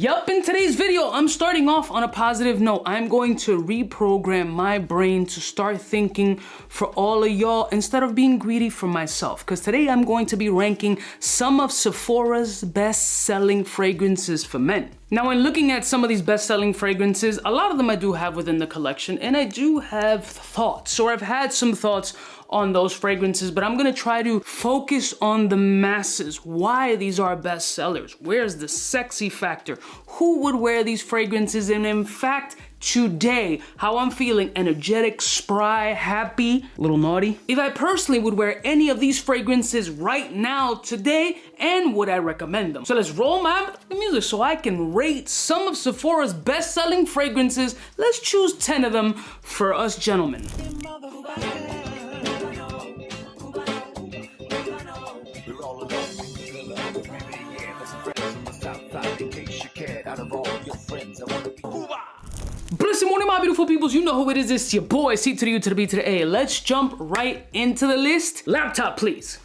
Yup, in today's video, I'm starting off on a positive note. I'm going to reprogram my brain to start thinking for all of y'all instead of being greedy for myself. Because today I'm going to be ranking some of Sephora's best-selling fragrances for men. Now, when looking at some of these best-selling fragrances, a lot of them I do have within the collection, and I do have thoughts, or I've had some thoughts on those fragrances, but I'm gonna try to focus on the masses, why these are best sellers, where's the sexy factor, who would wear these fragrances, and in fact, today, how I'm feeling, energetic, spry, happy, a little naughty. If I personally would wear any of these fragrances right now, today, and would I recommend them? So let's roll my music so I can rate some of Sephora's best-selling fragrances. Let's choose 10 of them for us gentlemen. Blessed morning, my beautiful peoples. You know who it is. It's your boy, C to the U to the B to the A. Let's jump right into the list. Laptop, please.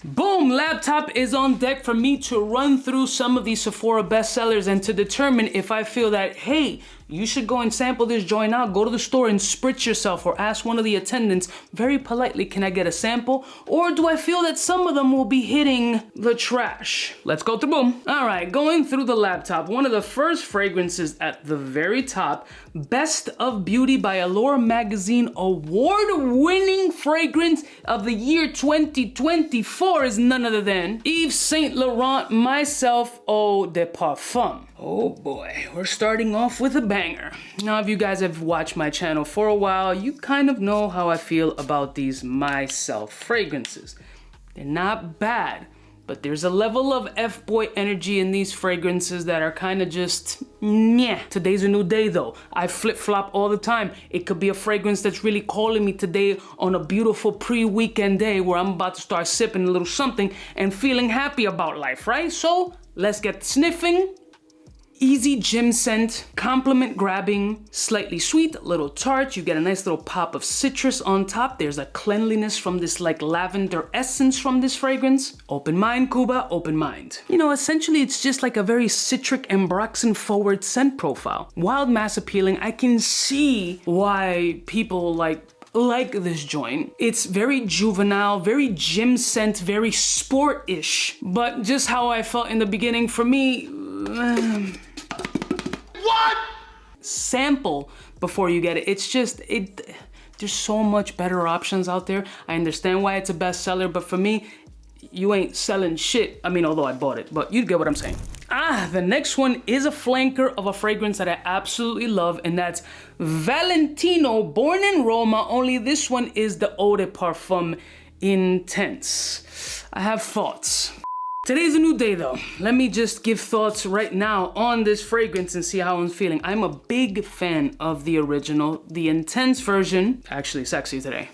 Boom, laptop is on deck for me to run through some of these Sephora bestsellers and to determine if I feel that, hey, you should go and sample this joint out, go to the store and spritz yourself, or ask one of the attendants very politely, can I get a sample? Or do I feel that some of them will be hitting the trash? Let's go through boom. All right, going through the laptop, one of the first fragrances at the very top, Best of Beauty by Allure Magazine award-winning fragrance of the year 2024 is none other than Yves Saint Laurent Myself Eau de Parfum. Oh boy, we're starting off with a banger. Now, if you guys have watched my channel for a while, you kind of know how I feel about these Myself fragrances. They're not bad, but there's a level of F-boy energy in these fragrances that are kind of just, meh. Today's a new day though. I flip-flop all the time. It could be a fragrance that's really calling me today on a beautiful pre-weekend day where I'm about to start sipping a little something and feeling happy about life, right? So let's get sniffing. Easy gym scent, compliment grabbing, slightly sweet, a little tart. You get a nice little pop of citrus on top. There's a cleanliness from this like lavender essence from this fragrance. Open mind, Cuba, open mind. You know, essentially it's just like a very citric ambroxan forward scent profile. Wild mass appealing. I can see why people like this joint. It's very juvenile, very gym scent, very sport-ish. But just how I felt in the beginning, for me, what? Sample before you get it. It's just, there's so much better options out there. I understand why it's a bestseller, but for me, you ain't selling shit. I mean, although I bought it, but you get what I'm saying. The next one is a flanker of a fragrance that I absolutely love, and that's Valentino, born in Roma, only this one is the Eau de Parfum Intense. I have thoughts. Today's a new day though. Let me just give thoughts right now on this fragrance and see how I'm feeling. I'm a big fan of the original. The Intense version, actually sexy today.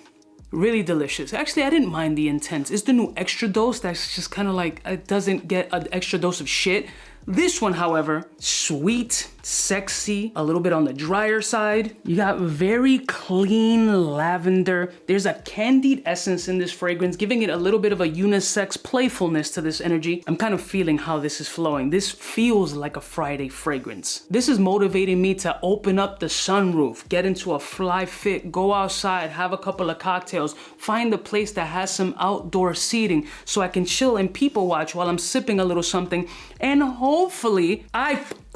Really delicious. Actually, I didn't mind the Intense. It's the new extra dose that's just kind of like, it doesn't get an extra dose of shit. This one, however, sweet, sexy, a little bit on the drier side. You got very clean lavender. There's a candied essence in this fragrance, giving it a little bit of a unisex playfulness to this energy. I'm kind of feeling how this is flowing. This feels like a Friday fragrance. This is motivating me to open up the sunroof, get into a fly fit, go outside, have a couple of cocktails, find a place that has some outdoor seating so I can chill and people watch while I'm sipping a little something, and hopefully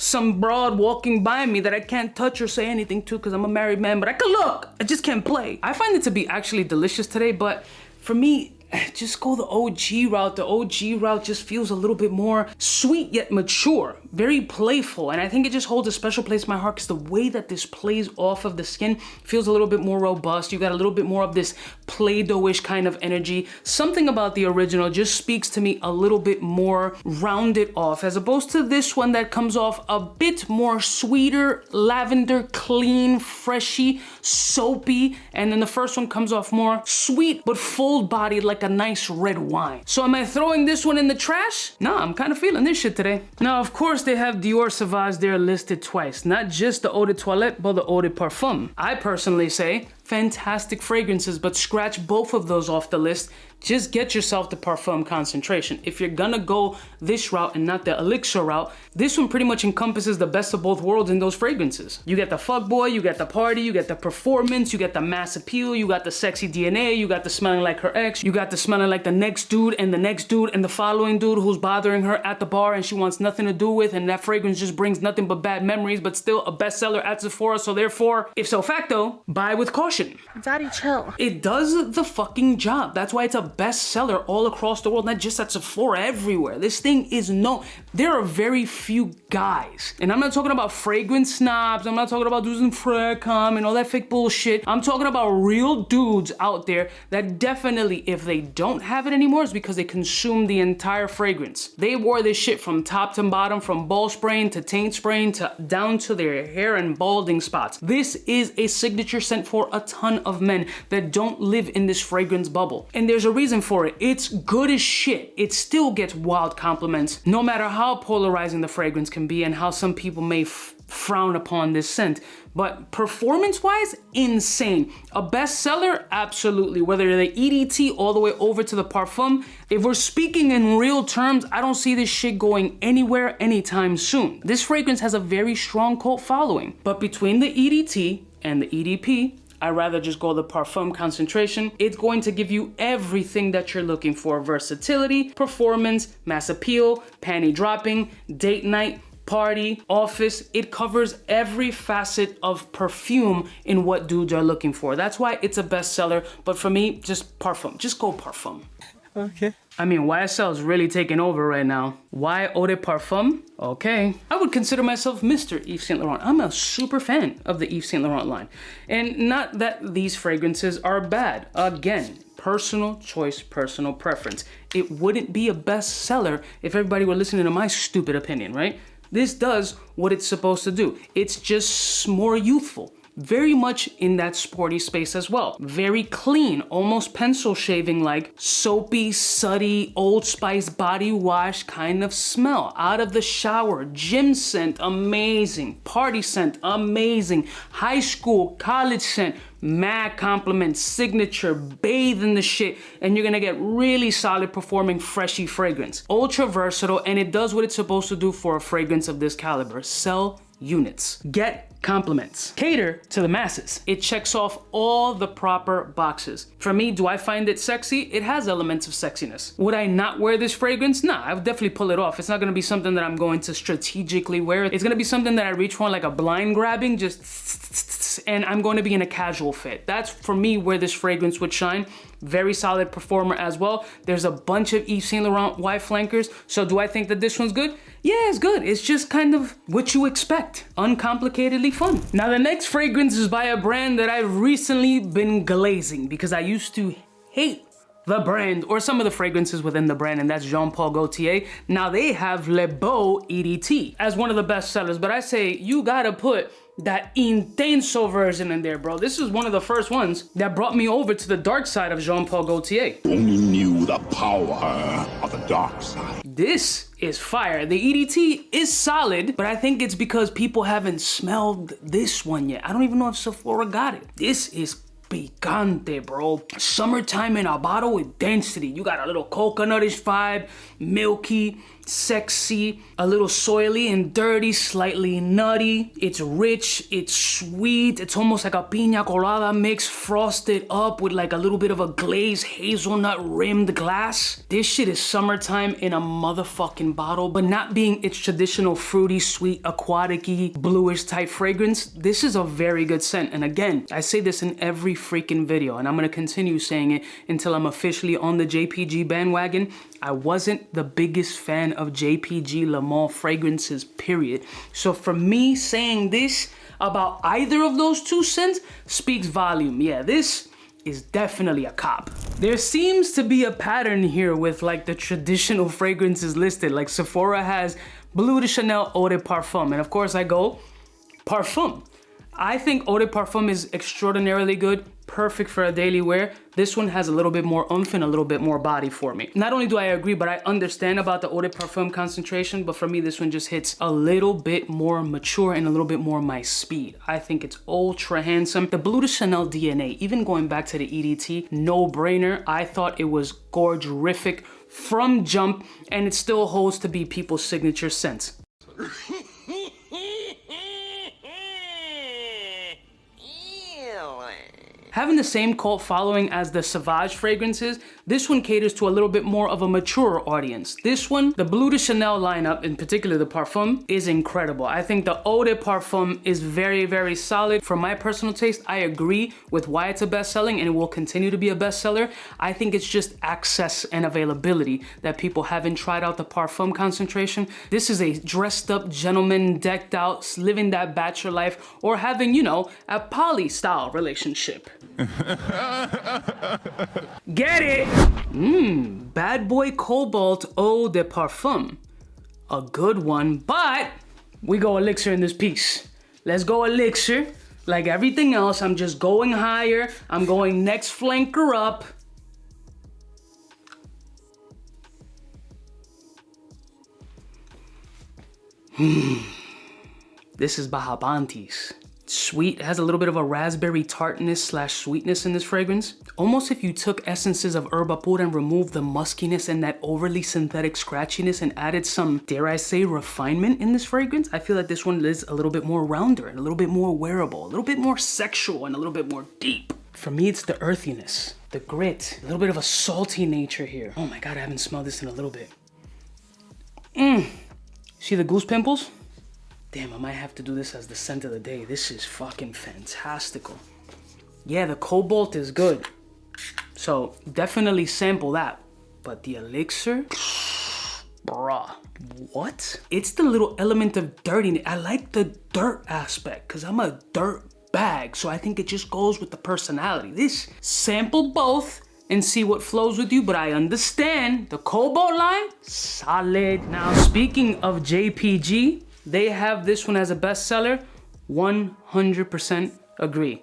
some broad walking by me that I can't touch or say anything to because I'm a married man, but I can look, I just can't play. I find it to be actually delicious today, but for me, just go the OG route. The OG route just feels a little bit more sweet yet mature, very playful, and I think it just holds a special place in my heart because the way that this plays off of the skin feels a little bit more robust. You got a little bit more of this Play-Doh-ish kind of energy. Something about the original just speaks to me a little bit more rounded off, as opposed to this one that comes off a bit more sweeter, lavender, clean, freshy, soapy, and then the first one comes off more sweet but full-bodied, like a nice red wine. So am I throwing this one in the trash? No, I'm kind of feeling this shit today. Now, of course, they have Dior Sauvage there listed twice, not just the Eau de Toilette, but the Eau de Parfum. I personally say fantastic fragrances, but scratch both of those off the list just get yourself the Parfum concentration. If you're gonna go this route and not the Elixir route, this one pretty much encompasses the best of both worlds in those fragrances. You get the fuckboy, you get the party, you get the performance, you get the mass appeal, you got the sexy DNA, you got the smelling like her ex, you got the smelling like the next dude and the next dude and the following dude who's bothering her at the bar and she wants nothing to do with, and that fragrance just brings nothing but bad memories, but still a bestseller at Sephora. So therefore, if so facto, buy with caution. Daddy, chill. It does the fucking job. That's why it's a bestseller all across the world, not just at Sephora, everywhere. This thing is known. There are very few guys, and I'm not talking about fragrance snobs, I'm not talking about dudes in Fracom and all that fake bullshit. I'm talking about real dudes out there that definitely, if they don't have it anymore, it's because they consumed the entire fragrance. They wore this shit from top to bottom, from ball spraying to taint spraying to down to their hair and balding spots. This is a signature scent for a ton of men that don't live in this fragrance bubble. And there's a reason for it. It's good as shit. It still gets wild compliments, no matter how polarizing the fragrance can be and how some people may frown upon this scent. But performance-wise, insane. A bestseller, absolutely. Whether the EDT all the way over to the Parfum, if we're speaking in real terms, I don't see this shit going anywhere anytime soon. This fragrance has a very strong cult following. But between the EDT and the EDP, I'd rather just go the Parfum concentration. It's going to give you everything that you're looking for. Versatility, performance, mass appeal, panty dropping, date night, party, office. It covers every facet of perfume in what dudes are looking for. That's why it's a bestseller. But for me, just Parfum. Just go Parfum. Okay. I mean, YSL is really taking over right now. Why Eau de Parfum? Okay. I would consider myself Mr. Yves Saint Laurent. I'm a super fan of the Yves Saint Laurent line. And not that these fragrances are bad. Again, personal choice, personal preference. It wouldn't be a bestseller if everybody were listening to my stupid opinion, right? This does what it's supposed to do. It's just more youthful. Very much in that sporty space as well. Very clean, almost pencil shaving like soapy, sooty, Old Spice body wash kind of smell. Out of the shower, gym scent, amazing. Party scent, amazing. High school, college scent, mad compliments, signature, bathe in the shit, and you're gonna get really solid performing freshy fragrance. Ultra versatile, and it does what it's supposed to do for a fragrance of this caliber. Sell units. Get compliments. Cater to the masses. It checks off all the proper boxes. For me, do I find it sexy? It has elements of sexiness. Would I not wear this fragrance? Nah, I would definitely pull it off. It's not gonna be something that I'm going to strategically wear. It's gonna be something that I reach for like a blind grabbing, just and I'm going to be in a casual fit. That's for me where this fragrance would shine. Very solid performer as well. There's a bunch of Yves Saint Laurent Y flankers. So do I think that this one's good? Yeah, it's good. It's just kind of what you expect. Uncomplicatedly fun. Now the next fragrance is by a brand that I've recently been glazing because I used to hate the brand or some of the fragrances within the brand, and that's Jean Paul Gaultier. Now they have Le Beau EDT as one of the best sellers, but I say you gotta put that intenso version in there, bro. This is one of the first ones that brought me over to the dark side of Jean Paul Gaultier. Only knew the power of the dark side. This is fire. The EDT is solid, but I think it's because people haven't smelled this one yet. I don't even know if Sephora got it. This is picante, bro. Summertime in a bottle with density. You got a little coconutish vibe, milky, sexy, a little soily and dirty, slightly nutty. It's rich, it's sweet. It's almost like a piña colada mix frosted up with like a little bit of a glazed hazelnut rimmed glass. This shit is summertime in a motherfucking bottle, but not being its traditional fruity, sweet, aquatic-y, bluish type fragrance. This is a very good scent. And again, I say this in every freaking video, and I'm gonna continue saying it until I'm officially on the JPG bandwagon. I wasn't the biggest fan of JPG Le Male fragrances, period. So for me, saying this about either of those two scents speaks volume. Yeah, this is definitely a cop. There seems to be a pattern here with like the traditional fragrances listed. Like Sephora has Bleu de Chanel Eau de Parfum, and of course I go Parfum. I think Eau de Parfum is extraordinarily good. perfect for a daily wear. This one has a little bit more oomph and a little bit more body for me. Not only do I agree, but I understand about the Eau de Parfum concentration, but for me, this one just hits a little bit more mature and a little bit more my speed. I think it's ultra handsome. The Bleu de Chanel DNA, even going back to the EDT, no brainer. I thought it was gorgerific from jump, and it still holds to be people's signature scents. Having the same cult following as the Sauvage fragrances, this one caters to a little bit more of a mature audience. This one, the Bleu de Chanel lineup, in particular the Parfum, is incredible. I think the Eau de Parfum is very, very solid. For my personal taste, I agree with why it's a best-selling and it will continue to be a bestseller. I think it's just access and availability that people haven't tried out the Parfum concentration. This is a dressed up gentleman, decked out, living that bachelor life, or having, you know, a poly-style relationship. Get it? Bad Boy Cobalt Eau de Parfum. A good one, but we go elixir in this piece. Let's go elixir. Like everything else, I'm just going higher. I'm going next flanker up. This is Bahabantis. Sweet, it has a little bit of a raspberry tartness slash sweetness in this fragrance. Almost if you took essences of herba pura and removed the muskiness and that overly synthetic scratchiness and added some, dare I say, refinement in this fragrance. I feel like this one is a little bit more rounder and a little bit more wearable, a little bit more sexual and a little bit more deep. For me, it's the earthiness, the grit, a little bit of a salty nature here. Oh my God, I haven't smelled this in a little bit. See the goose pimples? Damn, I might have to do this as the scent of the day. This is fucking fantastical. Yeah, the cobalt is good. So definitely sample that. But the elixir, bruh, what? It's the little element of dirtiness. I like the dirt aspect because I'm a dirt bag. So I think it just goes with the personality. This, sample both and see what flows with you, but I understand the cobalt line, solid. Now, speaking of JPG, they have this one as a bestseller, 100% agree.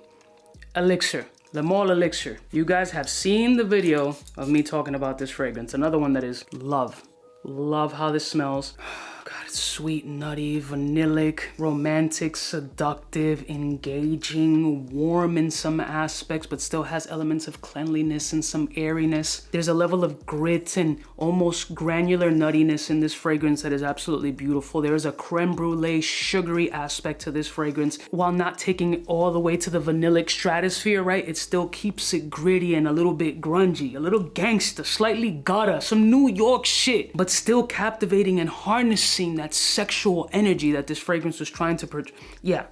Elixir, Le Male Elixir. You guys have seen the video of me talking about this fragrance. Another one that is love. Love how this smells. God, it's sweet, nutty, vanillic, romantic, seductive, engaging, warm in some aspects, but still has elements of cleanliness and some airiness. There's a level of grit and almost granular nuttiness in this fragrance that is absolutely beautiful. There is a creme brulee, sugary aspect to this fragrance, while not taking it all the way to the vanillic stratosphere, right? It still keeps it gritty and a little bit grungy, a little gangsta, slightly gutter, some New York shit, but still captivating and harnessing that sexual energy that this fragrance was trying to produce. Yeah.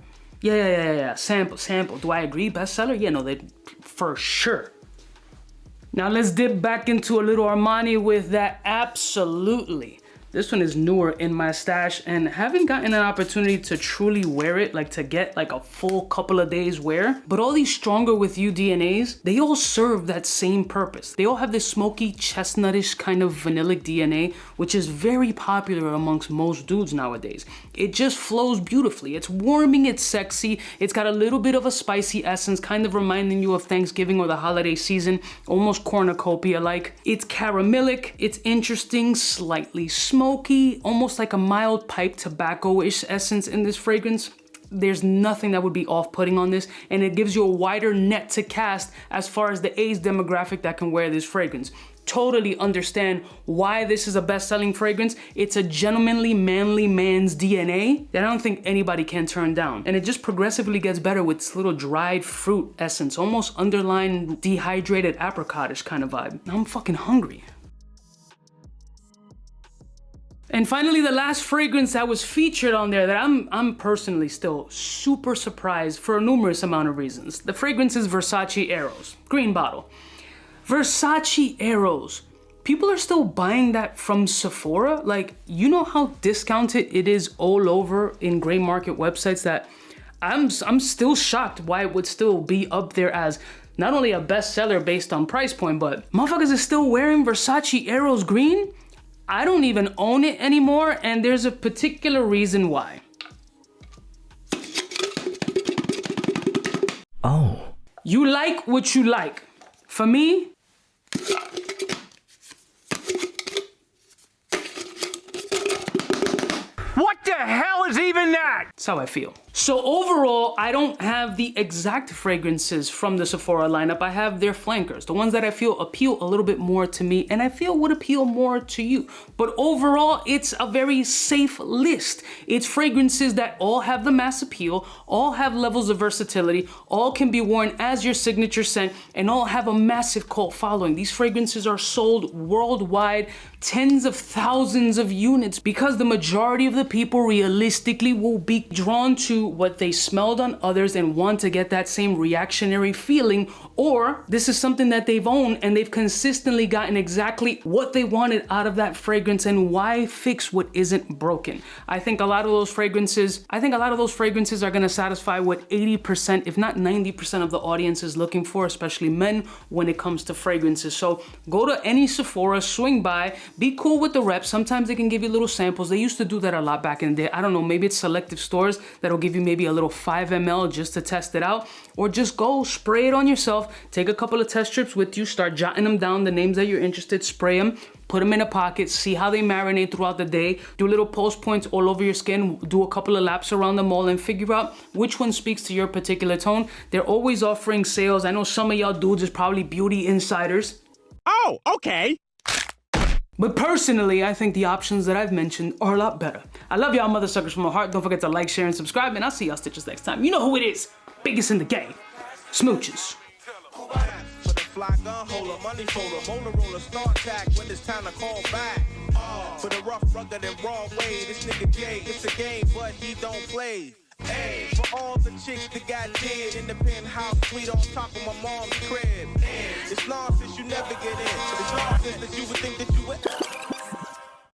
Sample. Do I agree? Bestseller? Yeah, no, they for sure. Now let's dip back into a little Armani with that absolutely. This one is newer in my stash and haven't gotten an opportunity to truly wear it, like to get like a full couple of days wear. But all these stronger with you DNAs, they all serve that same purpose. They all have this smoky, chestnutish kind of vanillic DNA, which is very popular amongst most dudes nowadays. It just flows beautifully. It's warming, it's sexy. It's got a little bit of a spicy essence, kind of reminding you of Thanksgiving or the holiday season, almost cornucopia-like. It's caramellic, it's interesting, slightly smoky, almost like a mild pipe tobacco-ish essence in this fragrance. There's nothing that would be off-putting on this, and it gives you a wider net to cast as far as the age demographic that can wear this fragrance. Totally understand why this is a best-selling fragrance. It's a gentlemanly, manly man's DNA that I don't think anybody can turn down. And it just progressively gets better with this little dried fruit essence, almost underlying dehydrated apricot-ish kind of vibe. Now I'm fucking hungry. And finally, the last fragrance that was featured on there that I'm personally still super surprised for a numerous amount of reasons. The fragrance is Versace Eros, green bottle. Versace Eros. People are still buying that from Sephora. Like, you know how discounted it is all over in gray market websites that I'm still shocked why it would still be up there as not only a bestseller based on price point, but motherfuckers are still wearing Versace Eros green? I don't even own it anymore, and there's a particular reason why. Oh. You like what you like. For me, what the hell is even that? that's how I feel. So overall, I don't have the exact fragrances from the Sephora lineup. I have their flankers, the ones that I feel appeal a little bit more to me and I feel would appeal more to you. But overall, it's a very safe list. It's fragrances that all have the mass appeal, all have levels of versatility, all can be worn as your signature scent, and all have a massive cult following. These fragrances are sold worldwide, tens of thousands of units, because the majority of the people realistically will be drawn to what they smelled on others and want to get that same reactionary feeling, or this is something that they've owned and they've consistently gotten exactly what they wanted out of that fragrance. And why fix what isn't broken? I think a lot of those fragrances are gonna satisfy what 80%, if not 90% of the audience is looking for, especially men, when it comes to fragrances. So go to any Sephora, swing by, be cool with the reps. Sometimes they can give you little samples. They used to do that a lot back in the day. I don't know, maybe it's selective stores that'll give you maybe a little 5 ml just to test it out, or just go spray it on yourself, take a couple of test strips with you, start jotting them down, the names that you're interested, spray them, put them in a pocket, see how they marinate throughout the day, do little pulse points all over your skin, do a couple of laps around them all and figure out which one speaks to your particular tone. They're always offering sales. I know some of y'all dudes is probably beauty insiders. Oh, okay. But personally, I think the options that I've mentioned are a lot better. I love y'all mother suckers from my heart. Don't forget to like, share, and subscribe, and I'll see y'all stitches next time. You know who it is. Biggest in the game. Smooches. Fly gun holder, money folder, motor roller, start tack when it's time to call back. For the rough, rugged, and raw way, this nigga Jay, it's a game, but he don't play. Hey, for all the chicks that got dead in the penthouse suite on top of my mom's crib. It's nonsense you never get in. It's nonsense that you would think that you would.